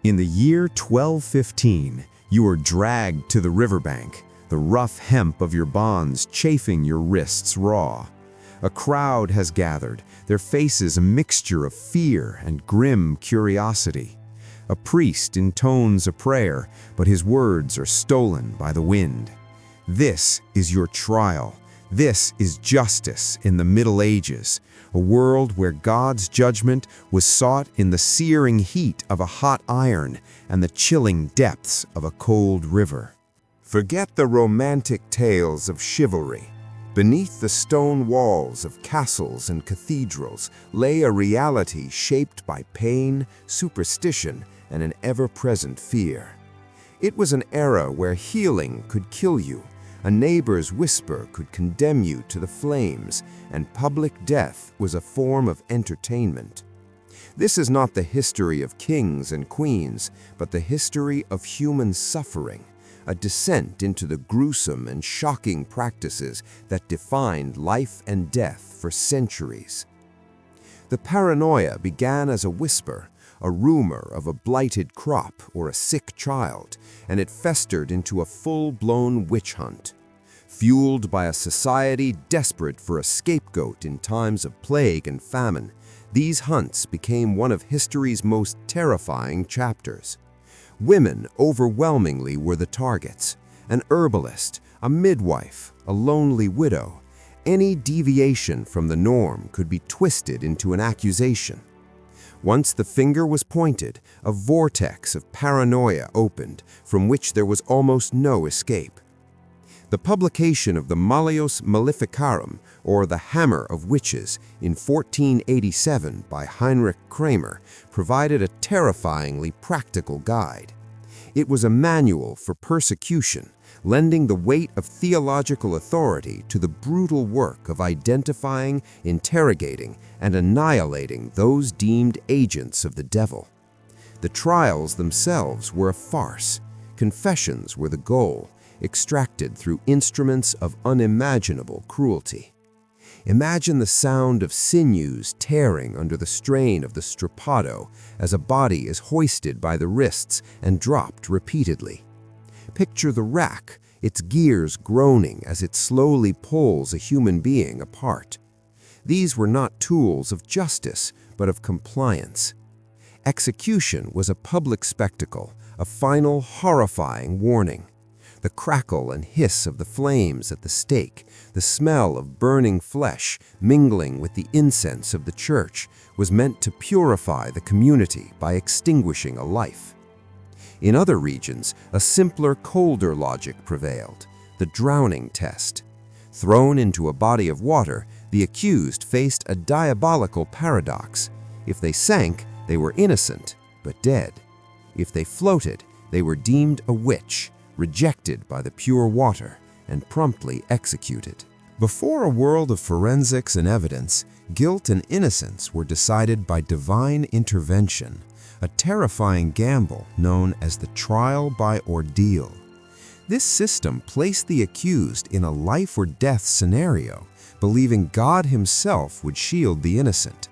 In the year 1215, you are dragged to the riverbank, the rough hemp of your bonds chafing your wrists raw. A crowd has gathered, their faces a mixture of fear and grim curiosity. A priest intones a prayer, but his words are stolen by the wind. This is your trial. This is justice in the Middle Ages, a world where God's judgment was sought in the searing heat of a hot iron and the chilling depths of a cold river. Forget the romantic tales of chivalry. Beneath the stone walls of castles and cathedrals lay a reality shaped by pain, superstition, and an ever-present fear. It was an era where healing could kill you, a neighbor's whisper could condemn you to the flames, and public death was a form of entertainment. This is not the history of kings and queens, but the history of human suffering, a descent into the gruesome and shocking practices that defined life and death for centuries. The paranoia began as a whisper, a rumor of a blighted crop or a sick child, and it festered into a full-blown witch hunt. Fueled by a society desperate for a scapegoat in times of plague and famine, these hunts became one of history's most terrifying chapters. Women overwhelmingly were the targets. An herbalist, a midwife, a lonely widow. Any deviation from the norm could be twisted into an accusation. Once the finger was pointed, a vortex of paranoia opened, from which there was almost no escape. The publication of the Malleus Maleficarum, or the Hammer of Witches, in 1487 by Heinrich Kramer, provided a terrifyingly practical guide. It was a manual for persecution, lending the weight of theological authority to the brutal work of identifying, interrogating, and annihilating those deemed agents of the devil. The trials themselves were a farce. Confessions were the goal, extracted through instruments of unimaginable cruelty. Imagine the sound of sinews tearing under the strain of the strappado as a body is hoisted by the wrists and dropped repeatedly. Picture the rack, its gears groaning as it slowly pulls a human being apart. These were not tools of justice, but of compliance. Execution was a public spectacle, a final horrifying warning. The crackle and hiss of the flames at the stake, the smell of burning flesh mingling with the incense of the church, was meant to purify the community by extinguishing a life. In other regions, a simpler, colder logic prevailed, the drowning test. Thrown into a body of water, the accused faced a diabolical paradox. If they sank, they were innocent, but dead. If they floated, they were deemed a witch, rejected by the pure water, and promptly executed. Before a world of forensics and evidence, guilt and innocence were decided by divine intervention, a terrifying gamble known as the trial by ordeal. This system placed the accused in a life or death scenario, believing God himself would shield the innocent.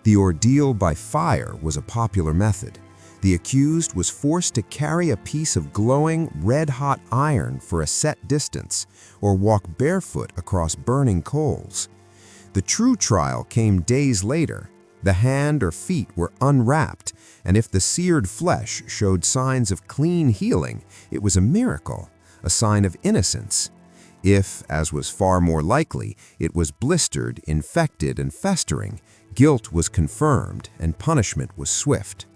The ordeal by fire was a popular method. The accused was forced to carry a piece of glowing, red-hot iron for a set distance, or walk barefoot across burning coals. The true trial came days later. The hand or feet were unwrapped, and if the seared flesh showed signs of clean healing, it was a miracle, a sign of innocence. If, as was far more likely, it was blistered, infected, and festering, guilt was confirmed and punishment was swift.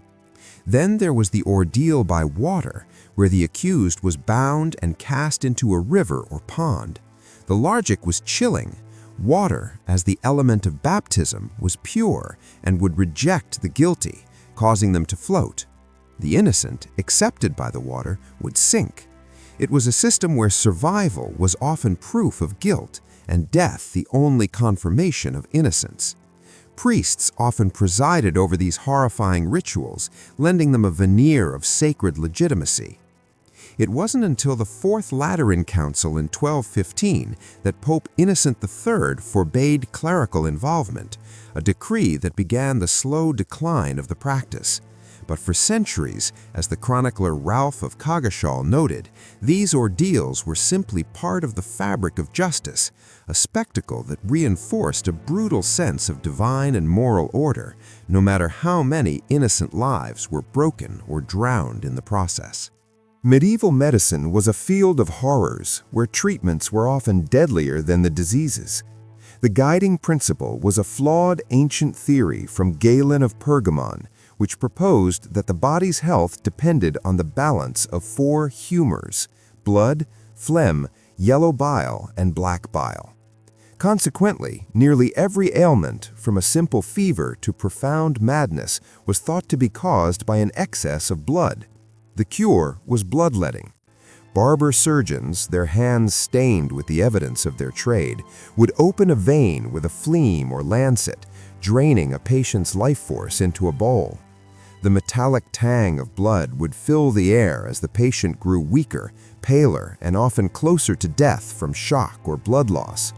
Then there was the ordeal by water, where the accused was bound and cast into a river or pond. The logic was chilling. Water, as the element of baptism, was pure and would reject the guilty, causing them to float. The innocent, accepted by the water, would sink. It was a system where survival was often proof of guilt and death the only confirmation of innocence. Priests often presided over these horrifying rituals, lending them a veneer of sacred legitimacy. It wasn't until the Fourth Lateran Council in 1215 that Pope Innocent III forbade clerical involvement, a decree that began the slow decline of the practice. But for centuries, as the chronicler Ralph of Coggeshall noted, these ordeals were simply part of the fabric of justice, a spectacle that reinforced a brutal sense of divine and moral order, no matter how many innocent lives were broken or drowned in the process. Medieval medicine was a field of horrors where treatments were often deadlier than the diseases. The guiding principle was a flawed ancient theory from Galen of Pergamon, which proposed that the body's health depended on the balance of 4 humors: blood, phlegm, yellow bile, and black bile. Consequently, nearly every ailment, from a simple fever to profound madness, was thought to be caused by an excess of blood. The cure was bloodletting. Barber surgeons, their hands stained with the evidence of their trade, would open a vein with a fleam or lancet, draining a patient's life force into a bowl. The metallic tang of blood would fill the air as the patient grew weaker, paler, and often closer to death from shock or blood loss.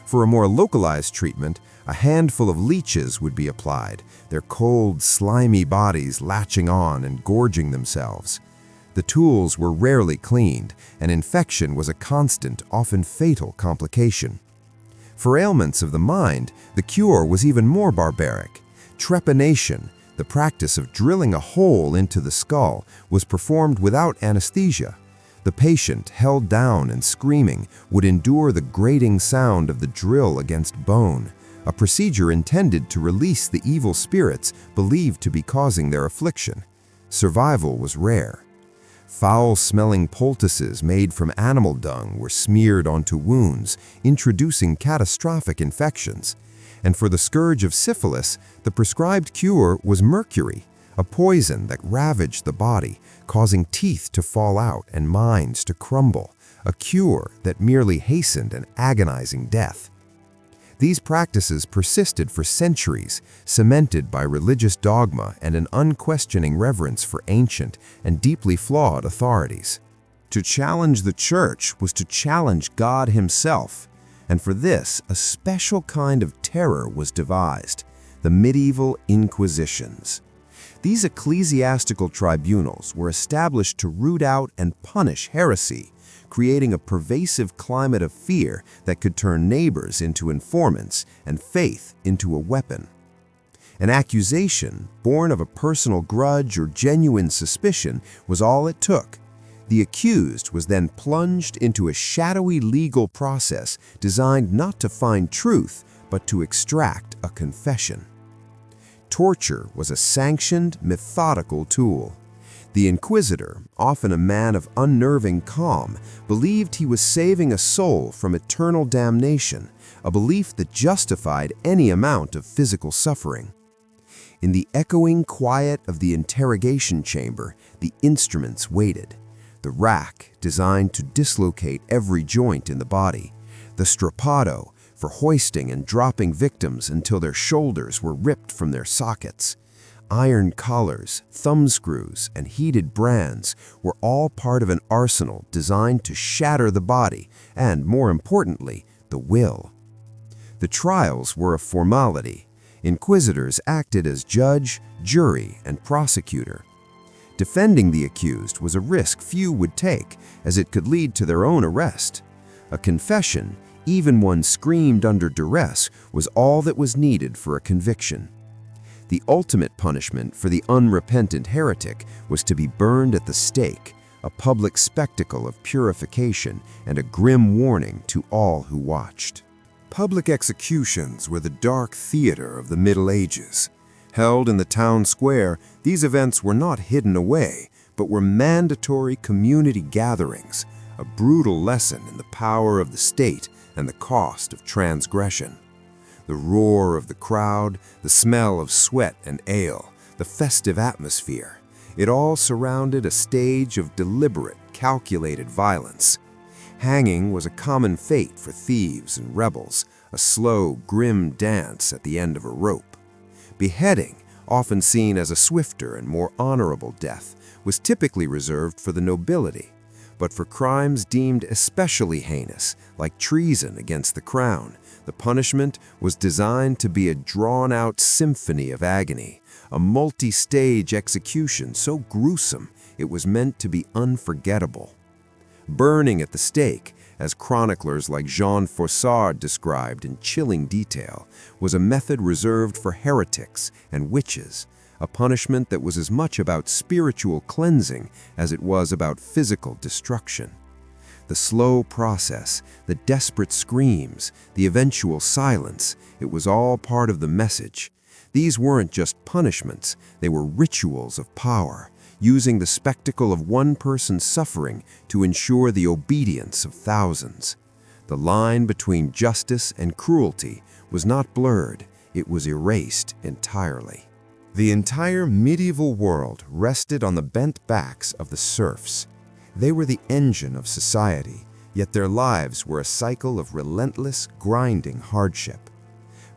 For a more localized treatment, a handful of leeches would be applied, their cold, slimy bodies latching on and gorging themselves. The tools were rarely cleaned, and infection was a constant, often fatal complication. For ailments of the mind, the cure was even more barbaric. Trepanation, the practice of drilling a hole into the skull, was performed without anesthesia. The patient, held down and screaming, would endure the grating sound of the drill against bone, a procedure intended to release the evil spirits believed to be causing their affliction. Survival was rare. Foul-smelling poultices made from animal dung were smeared onto wounds, introducing catastrophic infections. And for the scourge of syphilis, the prescribed cure was mercury, a poison that ravaged the body, causing teeth to fall out and minds to crumble, a cure that merely hastened an agonizing death. These practices persisted for centuries, cemented by religious dogma and an unquestioning reverence for ancient and deeply flawed authorities. To challenge the Church was to challenge God Himself, and for this, a special kind of terror was devised: the medieval Inquisitions. These ecclesiastical tribunals were established to root out and punish heresy, creating a pervasive climate of fear that could turn neighbors into informants and faith into a weapon. An accusation, born of a personal grudge or genuine suspicion, was all it took. The accused was then plunged into a shadowy legal process designed not to find truth, but to extract a confession. Torture was a sanctioned, methodical tool. The inquisitor, often a man of unnerving calm, believed he was saving a soul from eternal damnation, a belief that justified any amount of physical suffering. In the echoing quiet of the interrogation chamber, the instruments waited. The rack, designed to dislocate every joint in the body. The strappado, for hoisting and dropping victims until their shoulders were ripped from their sockets. Iron collars, thumbscrews, and heated brands were all part of an arsenal designed to shatter the body and, more importantly, the will. The trials were a formality. Inquisitors acted as judge, jury, and prosecutor. Defending the accused was a risk few would take, as it could lead to their own arrest. A confession, even one screamed under duress, was all that was needed for a conviction. The ultimate punishment for the unrepentant heretic was to be burned at the stake, a public spectacle of purification and a grim warning to all who watched. Public executions were the dark theater of the Middle Ages. Held in the town square, these events were not hidden away, but were mandatory community gatherings, a brutal lesson in the power of the state and the cost of transgression. The roar of the crowd, the smell of sweat and ale, the festive atmosphere, it all surrounded a stage of deliberate, calculated violence. Hanging was a common fate for thieves and rebels, a slow, grim dance at the end of a rope. Beheading, often seen as a swifter and more honorable death, was typically reserved for the nobility. But for crimes deemed especially heinous, like treason against the crown, the punishment was designed to be a drawn-out symphony of agony, a multi-stage execution so gruesome it was meant to be unforgettable. Burning at the stake, as chroniclers like Jean Froissart described in chilling detail, was a method reserved for heretics and witches, a punishment that was as much about spiritual cleansing as it was about physical destruction. The slow process, the desperate screams, the eventual silence, it was all part of the message. These weren't just punishments, they were rituals of power, using the spectacle of one person's suffering to ensure the obedience of thousands. The line between justice and cruelty was not blurred, it was erased entirely. The entire medieval world rested on the bent backs of the serfs. They were the engine of society, yet their lives were a cycle of relentless, grinding hardship.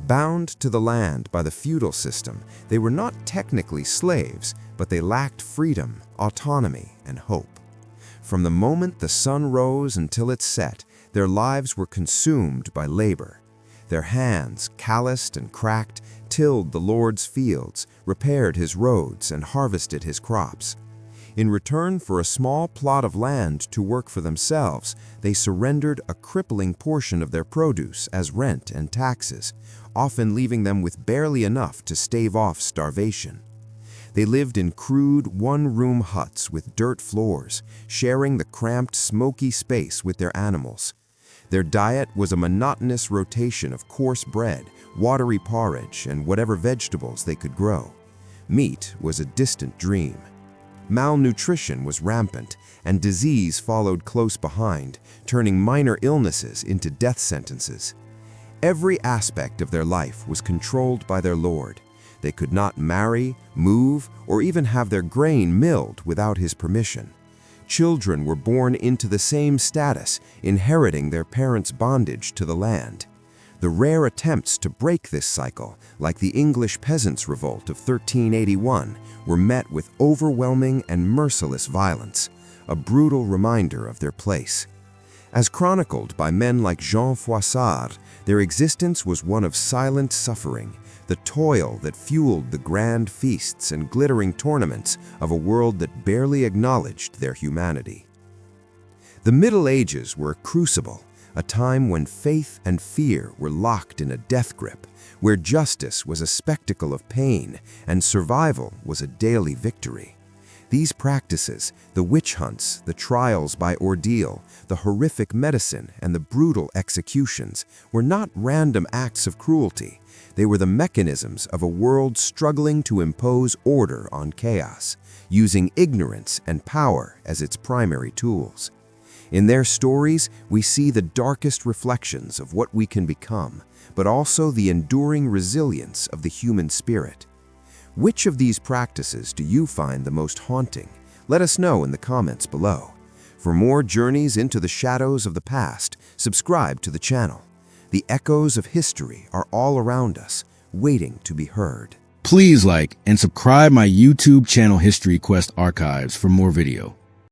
Bound to the land by the feudal system, they were not technically slaves, but they lacked freedom, autonomy, and hope. From the moment the sun rose until it set, their lives were consumed by labor. Their hands, calloused and cracked, tilled the Lord's fields, repaired his roads, and harvested his crops. In return for a small plot of land to work for themselves, they surrendered a crippling portion of their produce as rent and taxes, often leaving them with barely enough to stave off starvation. They lived in crude, one-room huts with dirt floors, sharing the cramped, smoky space with their animals. Their diet was a monotonous rotation of coarse bread, watery porridge, and whatever vegetables they could grow. Meat was a distant dream. Malnutrition was rampant, and disease followed close behind, turning minor illnesses into death sentences. Every aspect of their life was controlled by their lord. They could not marry, move, or even have their grain milled without his permission. Children were born into the same status, inheriting their parents' bondage to the land. The rare attempts to break this cycle, like the English Peasants' Revolt of 1381, were met with overwhelming and merciless violence, a brutal reminder of their place. As chronicled by men like Jean Froissart, their existence was one of silent suffering, the toil that fueled the grand feasts and glittering tournaments of a world that barely acknowledged their humanity. The Middle Ages were a crucible, a time when faith and fear were locked in a death grip, where justice was a spectacle of pain and survival was a daily victory. These practices, the witch hunts, the trials by ordeal, the horrific medicine, and the brutal executions, were not random acts of cruelty. They were the mechanisms of a world struggling to impose order on chaos, using ignorance and power as its primary tools. In their stories, we see the darkest reflections of what we can become, but also the enduring resilience of the human spirit. Which of these practices do you find the most haunting? Let us know in the comments below. For more journeys into the shadows of the past, subscribe to the channel. The echoes of history are all around us, waiting to be heard. Please like and subscribe my YouTube channel History Quest Archives for more video.